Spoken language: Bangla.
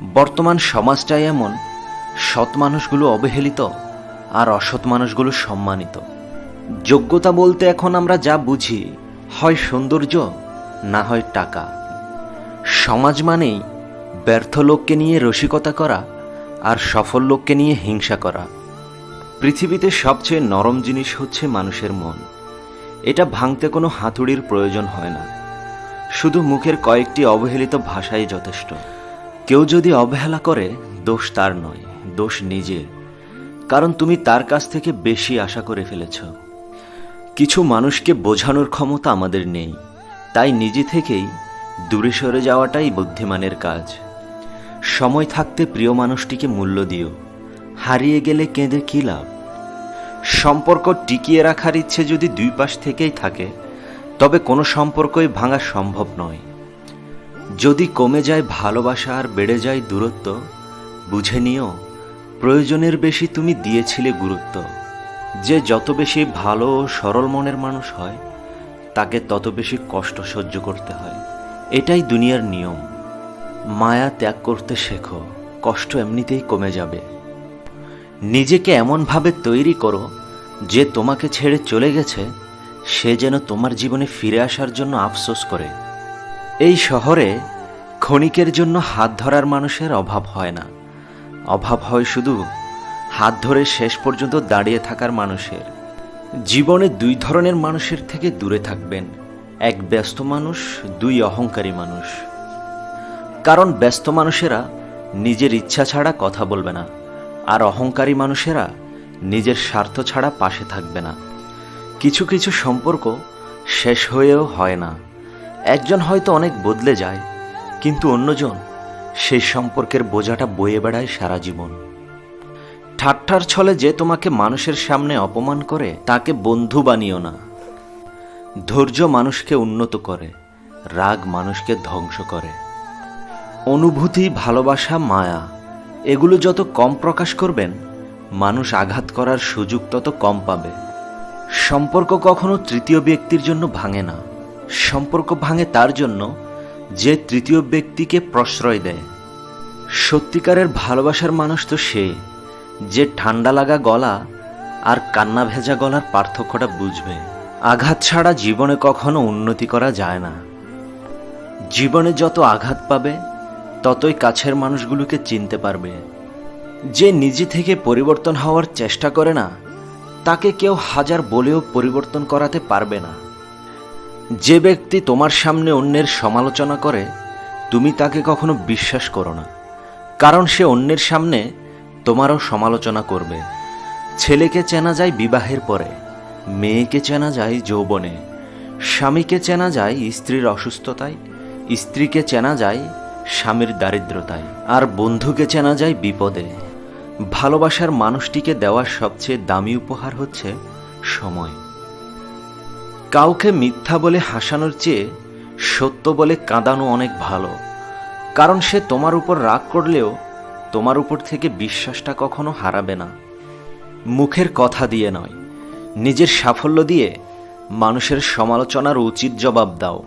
বর্তমান সমাজটাই এমন, সৎ মানুষগুলো অবহেলিত আর অসৎ মানুষগুলো সম্মানিত। যোগ্যতা বলতে এখন আমরা যা বুঝি, হয় সৌন্দর্য না হয় টাকা। সমাজ মানেই ব্যর্থ লোককে নিয়ে রসিকতা করা আর সফল লোককে নিয়ে হিংসা করা। পৃথিবীতে সবচেয়ে নরম জিনিস হচ্ছে মানুষের মন। এটা ভাঙতে কোনো হাতুড়ির প্রয়োজন হয় না, শুধু মুখের কয়েকটি অবহেলিত ভাষাই যথেষ্ট। কেউ যদি অবহেলা করে, দোষ তার নয়, দোষ নিজের, কারণ তুমি তার কাছ থেকে বেশি আশা করে ফেলেছ। কিছু মানুষকে বোঝানোর ক্ষমতা আমাদের নেই, তাই নিজে থেকেই দূরে সরে যাওয়াটাই বুদ্ধিমানের কাজ। সময় থাকতে প্রিয় মানুষটিকে মূল্য দিও, হারিয়ে গেলে কেঁদে কী লাভ। সম্পর্ক টিকিয়ে রাখার ইচ্ছে যদি দুই পাশ থেকেই থাকে, তবে কোনো সম্পর্কই ভাঙা সম্ভব নয়। যদি কমে যায় ভালোবাসা আর বেড়ে যায় দূরত্ব, বুঝে নিও প্রয়োজনের বেশি তুমি দিয়েছিলে গুরুত্ব। যে যত বেশি ভালো ও সরল মনের মানুষ হয়, তাকে তত বেশি কষ্ট সহ্য করতে হয়। এটাই দুনিয়ার নিয়ম। মায়া ত্যাগ করতে শেখো, কষ্ট এমনিতেই কমে যাবে। নিজেকে এমনভাবে তৈরি করো যে তোমাকে ছেড়ে চলে গেছে সে যেন তোমার জীবনে ফিরে আসার জন্য আফসোস করে। এই শহরে ক্ষণিকের জন্য হাত ধরার মানুষের অভাব হয় না, অভাব হয় শুধু হাত ধরে শেষ পর্যন্ত দাঁড়িয়ে থাকার মানুষের। জীবনে দুই ধরনের মানুষের থেকে দূরে থাকবেন, এক ব্যস্ত মানুষ, দুই অহংকারী মানুষ। কারণ ব্যস্ত মানুষেরা নিজের ইচ্ছা ছাড়া কথা বলবে না, আর অহংকারী মানুষেরা নিজের স্বার্থ ছাড়া পাশে থাকবে না। কিছু কিছু সম্পর্ক শেষ হয়েও হয় না। একজন হয়তো অনেক বদলে যায়, কিন্তু অন্যজন সেই সম্পর্কের বোঝাটা বয়ে বেড়ায় সারা জীবন। ঠাট্টার ছলে যে তোমাকে মানুষের সামনে অপমান করে, তাকে বন্ধু বানিও না। ধৈর্য মানুষকে উন্নত করে, রাগ মানুষকে ধ্বংস করে। অনুভূতি, ভালোবাসা, মায়া এগুলো যত কম প্রকাশ করবেন, মানুষ আঘাত করার সুযোগ তত কম পাবে। সম্পর্ক কখনো তৃতীয় ব্যক্তির জন্য ভাঙে না, সম্পর্ক ভাঙে তার জন্য যে তৃতীয় ব্যক্তিকে প্রশ্রয় দেয়। সত্যিকারের ভালোবাসার মানুষ তো সে, যে ঠান্ডা লাগা গলা আর কান্না ভেজা গলার পার্থক্যটা বুঝবে। আঘাত ছাড়া জীবনে কখনো উন্নতি করা যায় না। জীবনে যত আঘাত পাবে, ততই কাছের মানুষগুলোকে চিনতে পারবে। যে নিজে থেকে পরিবর্তন হওয়ার চেষ্টা করে না, তাকে কেউ হাজার বলেও পরিবর্তন করাতে পারবে না। যে ব্যক্তি তোমার সামনে অন্যের সমালোচনা করে, তুমি তাকে কখনো বিশ্বাস করো না, কারণ সে অন্যের সামনে তোমারও সমালোচনা করবে। ছেলেকে চেনা যায় বিবাহের পরে, মেয়েকে চেনা যায় যৌবনে, স্বামীকে চেনা যায় স্ত্রীর অসুস্থতায়, স্ত্রীকে চেনা যায় স্বামীর দারিদ্রতায়, আর বন্ধুকে চেনা যায় বিপদে। ভালোবাসার মানুষটিকে দেওয়ার সবচেয়ে দামি উপহার হচ্ছে সময়। কাউকে মিথ্যা বলে হাসানোর চেয়ে সত্য বলে কাঁদানো অনেক ভালো, কারণ সে তোমার উপর রাগ করলেও তোমার উপর থেকে বিশ্বাসটা কখনো হারাবে না। মুখের কথা দিয়ে নয়, নিজের সাফল্য দিয়ে মানুষের সমালোচনার উচিত জবাব দাও।